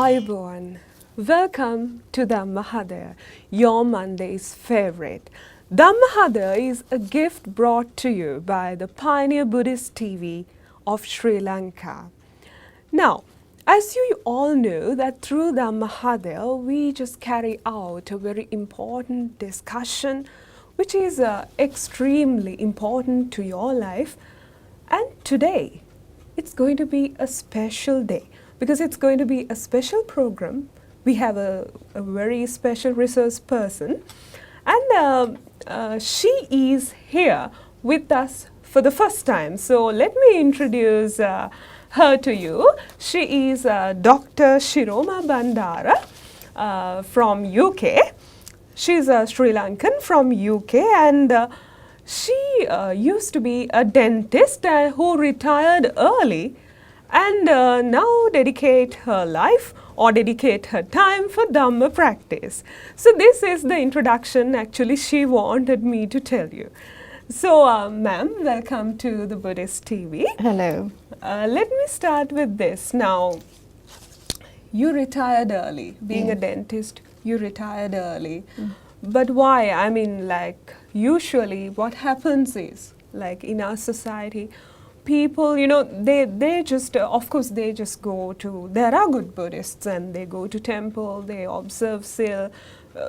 Ayubowan. Welcome to Dhamma Hadaya, your Monday's favorite. Dhamma Hadaya is a gift brought to you by the Pioneer Buddhist TV of Sri Lanka. Now, as you all know that through Dhamma Hadaya, we just carry out a very important discussion which is extremely important to your life. And today, it's going to be a special day because it's going to be a special program. We have a very special resource person, and she is here with us for the first time. So let me introduce her to you. She is Dr. Shiroma Bandara from UK. She's a Sri Lankan from UK, and she used to be a dentist who retired early and now dedicate her life or dedicate her time for Dhamma practice. So this is the introduction actually she wanted me to tell you. So ma'am, welcome to the Buddhist TV. Hello. Let me start with this. Now, you retired early. Being a dentist, you retired early. But why? I mean, like, usually what happens is, like in our society, people, you know, they just, of course, they just go to, there are good Buddhists and they go to temple, they observe still,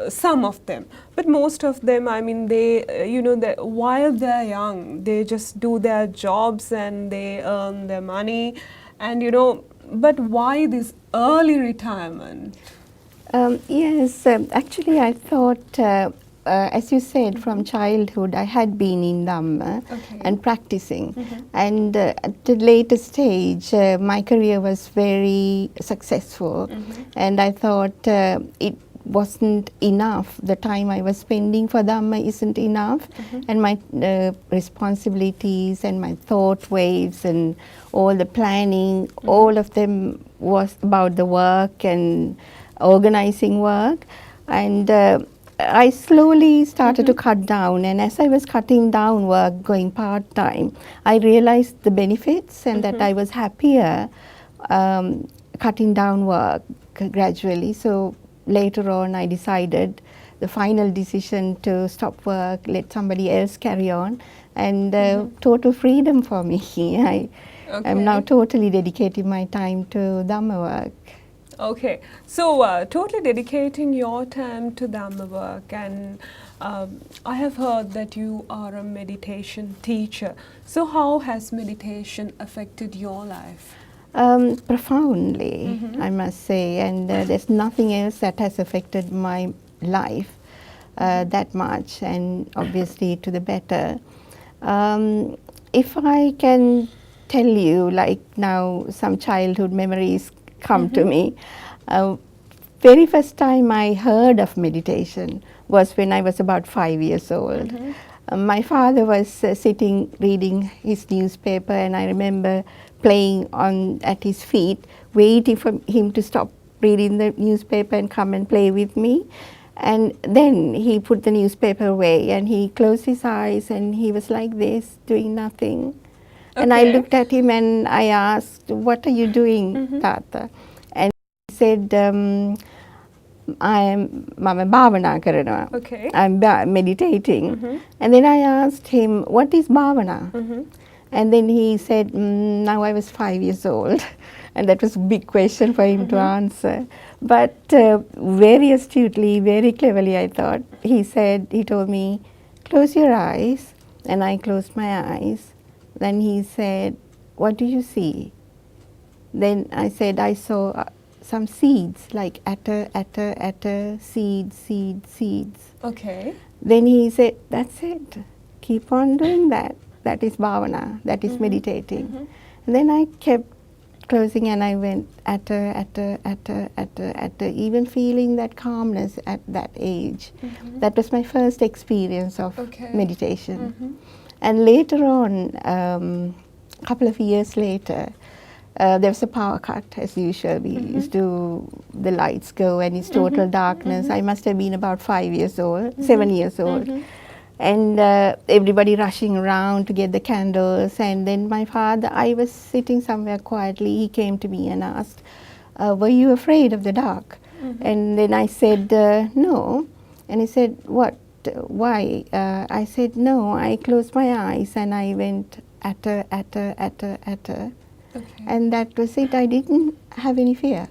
some of them. But most of them, I mean, they, you know, while they're young, they just do their jobs and they earn their money. And, you know, but why this early retirement? Yes, actually I thought, as you said, from childhood I had been in Dhamma and practicing. And at the later stage, my career was very successful. And I thought it wasn't enough. The time I was spending for Dhamma isn't enough. And my responsibilities and my thought waves and all the planning, all of them was about the work and organizing work, and I slowly started to cut down, and as I was cutting down work, going part-time, I realized the benefits and that I was happier cutting down work gradually. So later on I decided the final decision to stop work, let somebody else carry on, and total freedom for me. I am now totally dedicating my time to Dhamma work. Okay, so totally dedicating your time to Dhamma work, and I have heard that you are a meditation teacher. So how has meditation affected your life? Profoundly, I must say, and there's nothing else that has affected my life that much, and obviously to the better. If I can tell you, like now some childhood memories come to me. Very first time I heard of meditation was when I was about 5 years old. My father was sitting reading his newspaper, and I remember playing at his feet, waiting for him to stop reading the newspaper and come and play with me. And then he put the newspaper away and he closed his eyes and he was like this, doing nothing. And I looked at him and I asked, "What are you doing, Tata?" And he said, I'm bhavana karana. I'm meditating. And then I asked him, "What is bhavana?" And then he said, now I was 5 years old. And that was a big question for him to answer. But very astutely, very cleverly, I thought, he told me, "Close your eyes." And I closed my eyes. Then he said, "What do you see?" Then I said, "I saw some seeds, like atta, seeds. Okay. Then he said, "That's it. Keep on doing that. That is bhavana. That is meditating." And then I kept closing and I went atta, even feeling that calmness at that age. That was my first experience of meditation. And later on, a couple of years later, there was a power cut as usual. We used to, the lights go and it's total darkness. I must have been about 7 years old. And everybody rushing around to get the candles. And then my father, I was sitting somewhere quietly, he came to me and asked, were you afraid of the dark? And then I said, no. And he said, what? Why? I said, no, I closed my eyes and I went atta. Okay. And that was it. I didn't have any fear.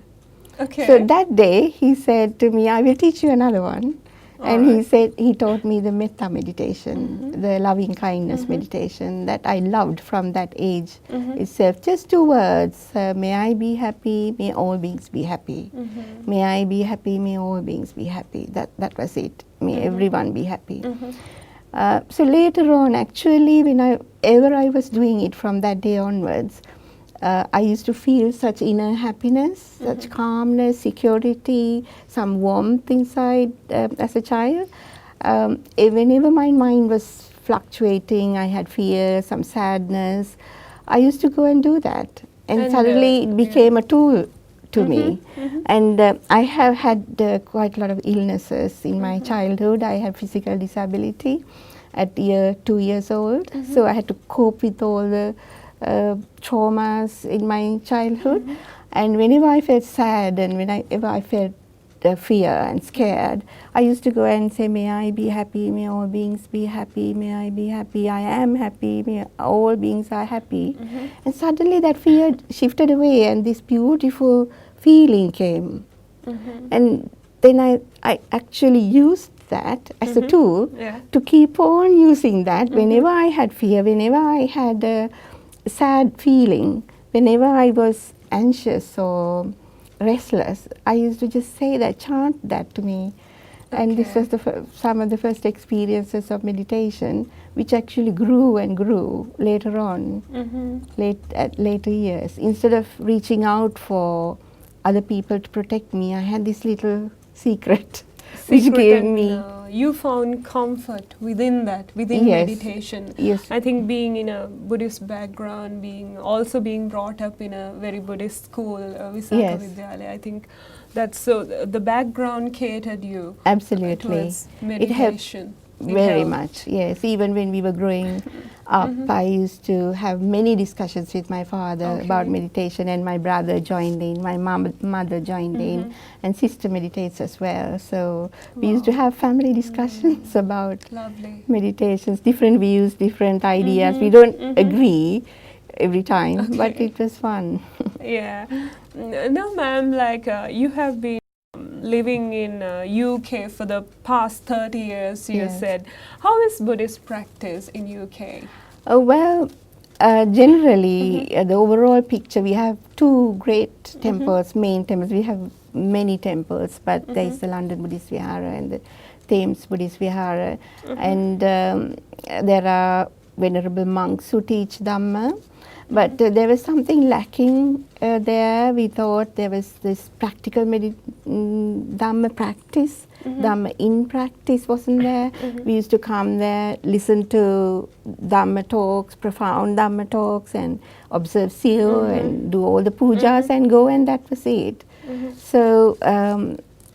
Okay. So that day he said to me, I will teach you another one. And he Alright. said, he taught me the metta meditation, the loving kindness meditation that I loved from that age itself. Just 2 words, may I be happy, may all beings be happy. May I be happy, may all beings be happy. That was it. May everyone be happy. So later on, actually, whenever I was doing it from that day onwards, I used to feel such inner happiness, such calmness, security, some warmth inside as a child. Whenever my mind was fluctuating, I had fear, some sadness, I used to go and do that. And suddenly it became a tool to me. And I have had quite a lot of illnesses in my childhood. I had physical disability at 2 years old. So I had to cope with all the traumas in my childhood, and whenever I felt sad and whenever I felt fear and scared, I used to go and say, may I be happy, may all beings be happy, may I be happy, I am happy, may all beings are happy. And suddenly that fear shifted away and this beautiful feeling came. And then I actually used that as a tool to keep on using that whenever I had fear, whenever I had a sad feeling, whenever I was anxious or restless, I used to just say that, chant that to me. And this was some of the first experiences of meditation, which actually grew and grew later on, at later years. Instead of reaching out for other people to protect me, I had this little secret which gave me. You found comfort within that, within meditation. Yes. I think being in a Buddhist background, also being brought up in a very Buddhist school, Visakha Vidyalaya, I think that's so. The background catered you towards meditation. Very much, yes. Even when we were growing up, I used to have many discussions with my father about meditation, and my brother joined in, my mother joined in, and sister meditates as well. So we used to have family discussions about meditations, different views, different ideas. We don't agree every time, but it was fun. Yeah. Now, ma'am, like you have been living in UK for the past 30 years, you said. How is Buddhist practice in UK? Well, generally, the overall picture, we have 2 great temples, main temples. We have many temples, but there is the London Buddhist Vihara and the Thames Buddhist Vihara. And there are venerable monks who teach Dhamma. But there was something lacking there. We thought there was this practical Dhamma practice, Dhamma in practice wasn't there. We used to come there, listen to Dhamma talks, profound Dhamma talks, and observe seal and do all the pujas and go, and that was it. So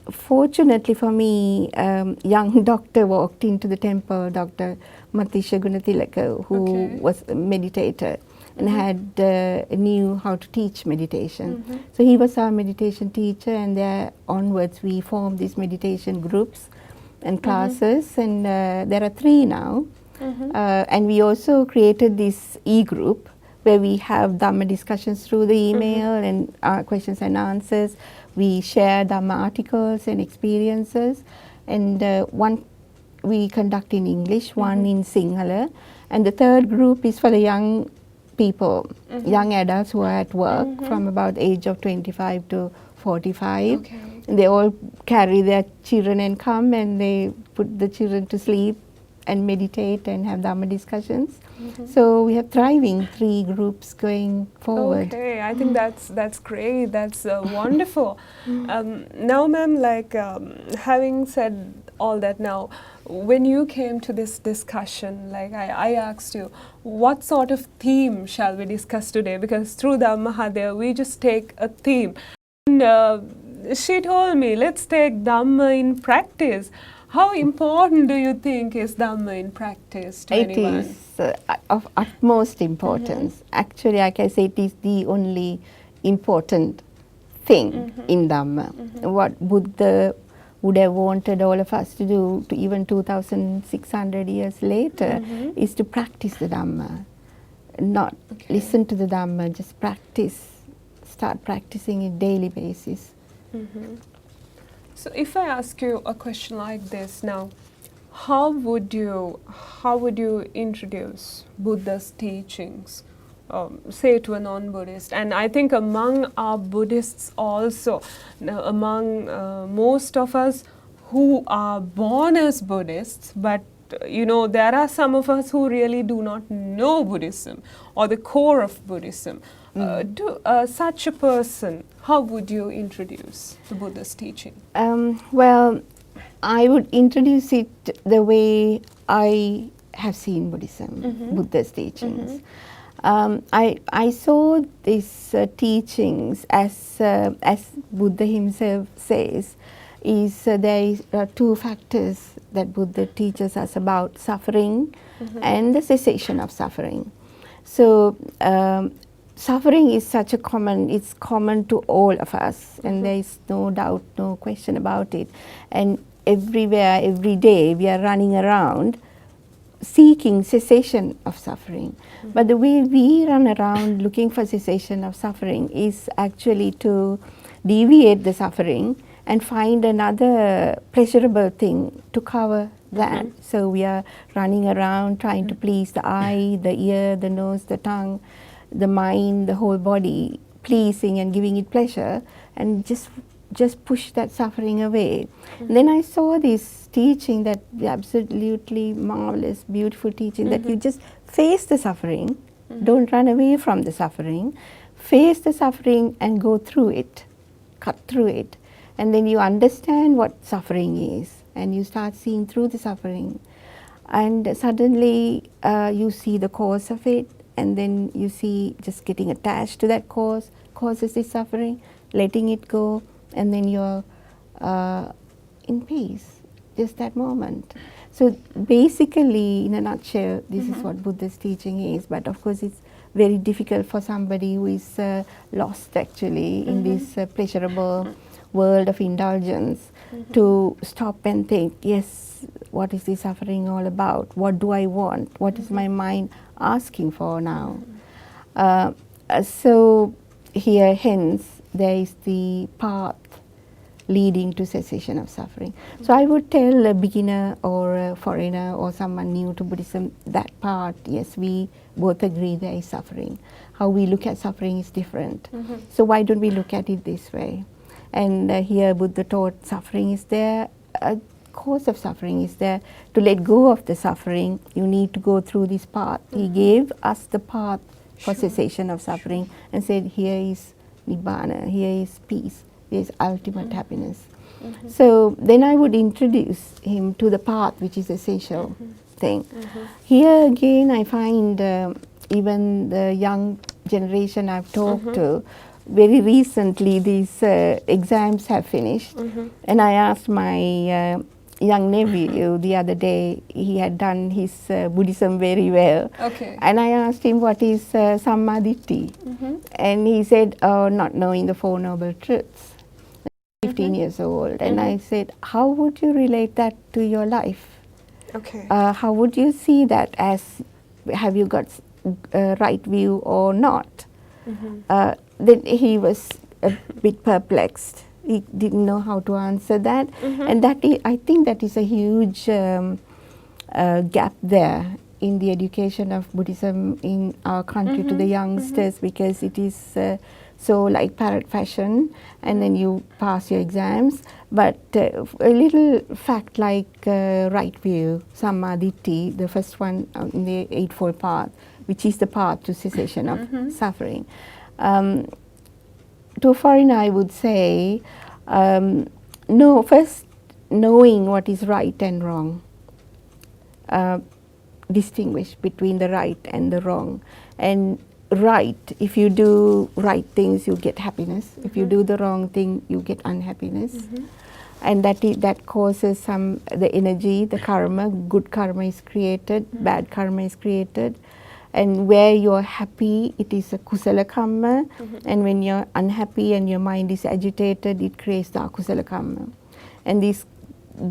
fortunately for me, young doctor walked into the temple, Dr. Matisha Gunatilaka, who was a meditator and knew how to teach meditation. So he was our meditation teacher, and there onwards we formed these meditation groups and classes, and there are 3 now. And we also created this e-group where we have Dhamma discussions through the email and questions and answers. We share Dhamma articles and experiences, and one we conduct in English, one in Sinhala, and the 3rd group is for the young people, young adults who are at work from about age of 25 to 45. And they all carry their children and come, and they put the children to sleep and meditate and have Dhamma discussions. So we have thriving 3 groups going forward. Okay, I think that's great. That's wonderful. Now, ma'am, like having said all that, now, when you came to this discussion, like I asked you, what sort of theme shall we discuss today? Because through Dhamma Hadaya, we just take a theme. And she told me, let's take Dhamma in practice. How important do you think is Dhamma in practice to anyone? It is of utmost importance. Actually, I can say it is the only important thing in Dhamma. What Buddha would have wanted all of us to do, to even 2,600 years later, is to practice the Dhamma. Not listen to the Dhamma, just practice. Start practicing it daily basis. So if I ask you a question like this now, how would you introduce Buddha's teachings, say to a non-Buddhist? And I think among our Buddhists also, among most of us who are born as Buddhists, but there are some of us who really do not know Buddhism or the core of Buddhism. To such a person, how would you introduce the Buddha's teaching? Well, I would introduce it the way I have seen Buddhism, Buddha's teachings. I saw these teachings as Buddha himself says, there are two factors that Buddha teaches us about: suffering and the cessation of suffering. So suffering is it's common to all of us, and there is no doubt, no question about it. And everywhere, every day, we are running around seeking cessation of suffering. But the way we run around looking for cessation of suffering is actually to deviate the suffering and find another pleasurable thing to cover that. So we are running around trying to please the eye, the ear, the nose, the tongue, the mind, the whole body, pleasing and giving it pleasure, and just push that suffering away. And then I saw this teaching, that absolutely marvelous, beautiful teaching, that you just face the suffering, don't run away from the suffering, face the suffering and go through it, cut through it. And then you understand what suffering is, and you start seeing through the suffering. And suddenly you see the cause of it, and then you see just getting attached to that cause causes this suffering, letting it go, and then you're in peace, just that moment. So basically, in a nutshell, this is what Buddha's teaching is. But of course, it's very difficult for somebody who is lost actually in this pleasurable world of indulgence to stop and think, yes, what is this suffering all about? What do I want? What is my mind asking for now? So here, hence, there is the path leading to cessation of suffering. So I would tell a beginner or a foreigner or someone new to Buddhism that part, yes, we both agree there is suffering. How we look at suffering is different. So why don't we look at it this way? And here Buddha taught suffering is there, a cause of suffering is there. To let go of the suffering, you need to go through this path. He gave us the path for cessation of suffering and said, here is Nibbana, here is peace, here is ultimate happiness. So then I would introduce him to the path, which is essential thing. Here again I find even the young generation I've talked to, very recently these exams have finished, and I asked my young nephew the other day, he had done his Buddhism very well, and I asked him what is Sammaditthi, and he said, not knowing the Four Noble Truths, 15 years old. And I said, how would you relate that to your life? How would you see that as, have you got right view or not? Then he was a bit perplexed. He didn't know how to answer that. And that I think that is a huge gap there in the education of Buddhism in our country to the youngsters, because it is so like parrot fashion, and then you pass your exams. But a little fact like right view, Sammaditthi, the first one in the Eightfold Path, which is the path to cessation of suffering. To a foreigner, I would say, first knowing what is right and wrong, distinguish between the right and the wrong. And right, if you do right things, you get happiness. If you do the wrong thing, you get unhappiness. And that causes the energy, the karma. Good karma is created, bad karma is created. And where you're happy, it is a kusala karma. And when you're unhappy and your mind is agitated, it creates the akusala karma. And this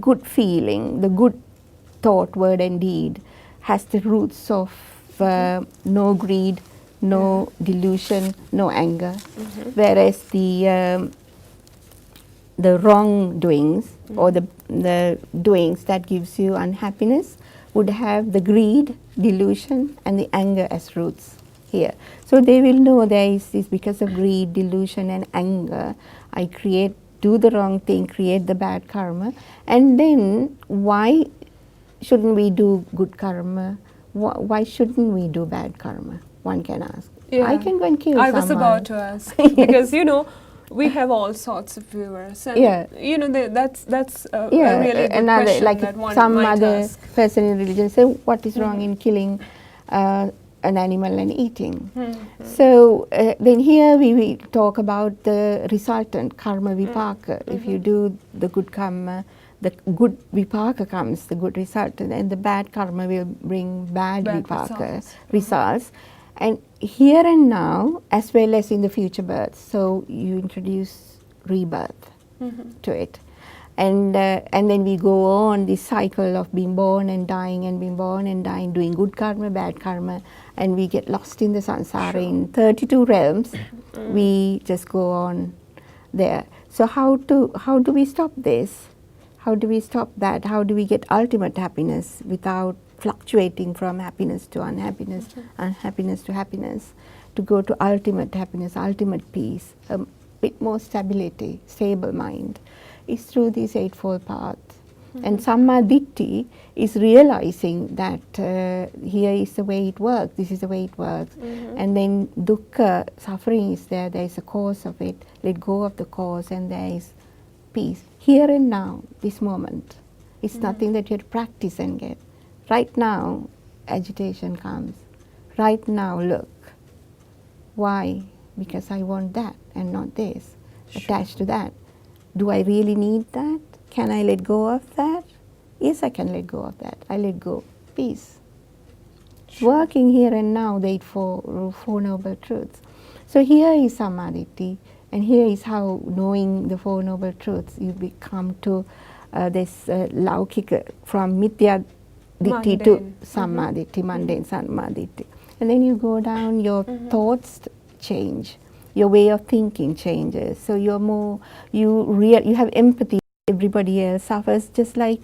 good feeling, the good thought, word and deed, has the roots of no greed, no delusion, no anger. Whereas the wrongdoings or the doings that gives you unhappiness would have the greed, delusion and the anger as roots here. So they will know there is this, because of greed, delusion and anger, I do the wrong thing, create the bad karma. And then why shouldn't we do good karma? Why shouldn't we do bad karma? One can ask. Yeah. I can go and kill someone. I was about to ask. Because, we have all sorts of viewers. And, that's a really good question like that one some might other ask. person in religion say, what is wrong in killing an animal and eating? So then here we talk about the resultant, karma vipaka. If you do the good karma, the good vipaka comes, the good resultant, and the bad karma will bring bad vipaka results. And here and now, as well as in the future births, so you introduce rebirth to it. And then we go on this cycle of being born and dying and being born and dying, doing good karma, bad karma, and we get lost in the samsara in 32 realms. We just go on there. So how do we stop this? How do we stop that? How do we get ultimate happiness without fluctuating from happiness to unhappiness, unhappiness to happiness, to go to ultimate happiness, ultimate peace, a bit more stability, stable mind, is through this Eightfold Path. And Sammaditthi is realizing that here is the way it works, this is the way it works. And then dukkha, suffering is there is a cause of it, let go of the cause and there is peace. Here and now, this moment. It's nothing that you have to practice and get. Right now, agitation comes. Right now, look. Why? Because I want that and not this. Attached to that. Do I really need that? Can I let go of that? Yes, I can let go of that. I let go. Peace. Working here and now, the Four Noble Truths. So here is Sammaditthi, and here is how, knowing the Four Noble Truths, you become to this laukika, from mithya ditti to Sammaditthi, mundane Sammaditthi. And then you go down, your thoughts change, your way of thinking changes. So you're more, you have empathy. Everybody else suffers just like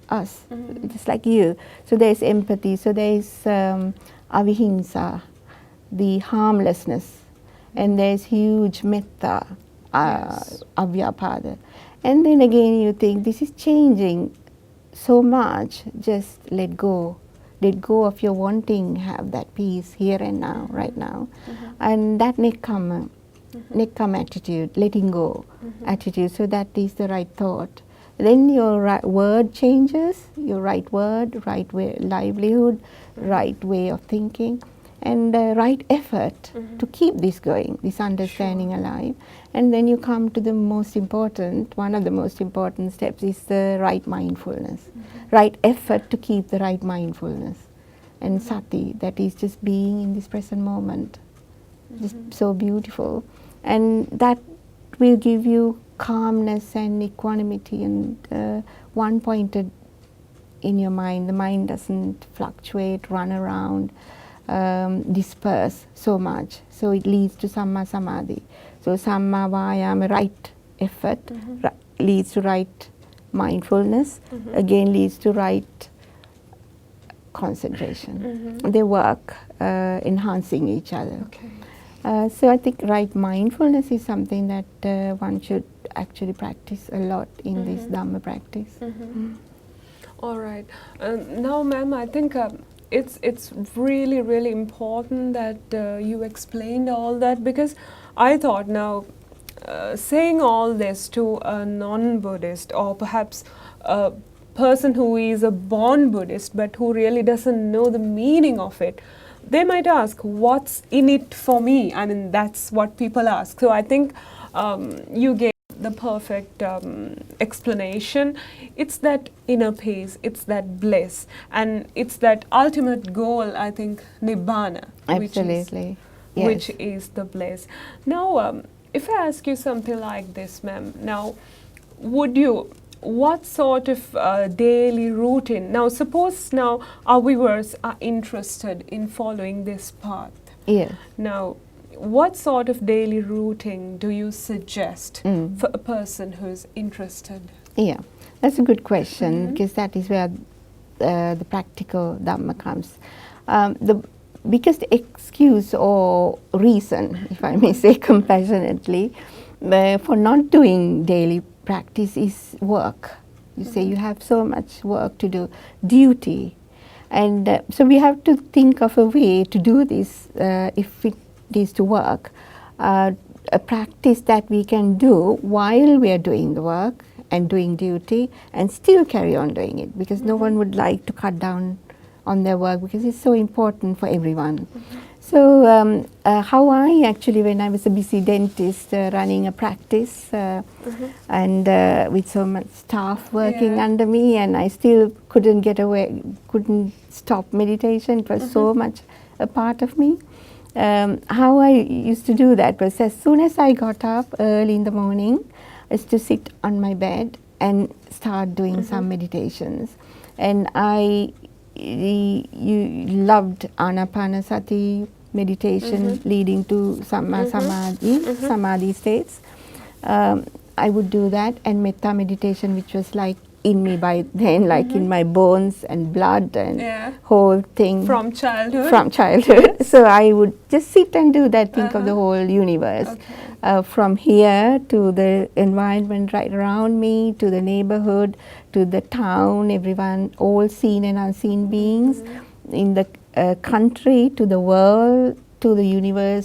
us, just like you. So there's empathy, so there's avihimsa, the harmlessness, and there's huge metta, avyapada. And then again you think, this is changing so much, just let go. Let go of your wanting, have that peace here and now, right now. And that nekkhamma attitude, letting go attitude, so that is the right thought. Then your word changes, your right word, right way, livelihood, right way of thinking, and right effort to keep this going, this understanding alive. And then you come to the most important, one of the most important steps is the right mindfulness, right effort to keep the right mindfulness. And sati, that is just being in this present moment, just so beautiful. And that will give you calmness and equanimity and one-pointed in your mind. The mind doesn't fluctuate, run around, disperse so much. So it leads to Samma Samadhi. So Samma Vayama, right effort, leads to right mindfulness, again leads to right concentration. They work enhancing each other. So I think right mindfulness is something that one should actually practice a lot in this Dhamma practice. All right. Now, ma'am, I think it's really, really important that you explained all that, because I thought now saying all this to a non-Buddhist, or perhaps a person who is a born Buddhist but who really doesn't know the meaning of it, they might ask, what's in it for me? I mean, that's what people ask. So I think you gave the perfect explanation. It's that inner peace, it's that bliss, and it's that ultimate goal, I think, Nibbana. Absolutely. Which is the bliss. Now, if I ask you something like this, ma'am, now, what sort of daily routine, now suppose now our viewers are interested in following this path. Yeah. Now, what sort of daily routine do you suggest for a person who's interested? Yeah, that's a good question, because that is where the practical Dhamma comes. Because the excuse or reason, if I may say compassionately, for not doing daily practice is work. You say you have so much work to do, duty. And so we have to think of a way to do this, if it is to work, a practice that we can do while we are doing the work and doing duty and still carry on doing it, because no one would like to cut down on their work because it's so important for everyone. So how I actually, when I was a busy dentist running a practice and with so much staff working under me, and I still couldn't get away, couldn't stop meditation. It was so much a part of me. How I used to do that was, as soon as I got up early in the morning, is to sit on my bed and start doing some meditations. And I loved Anapanasati Meditation leading to Samadhi states. I would do that, and Metta meditation, which was like in me by then, like in my bones and blood and whole thing. From childhood? From childhood. So I would just sit and do that, think of the whole universe. From here to the environment right around me, to the neighborhood, to the town, everyone, all seen and unseen beings, in the country, to the world, to the universe,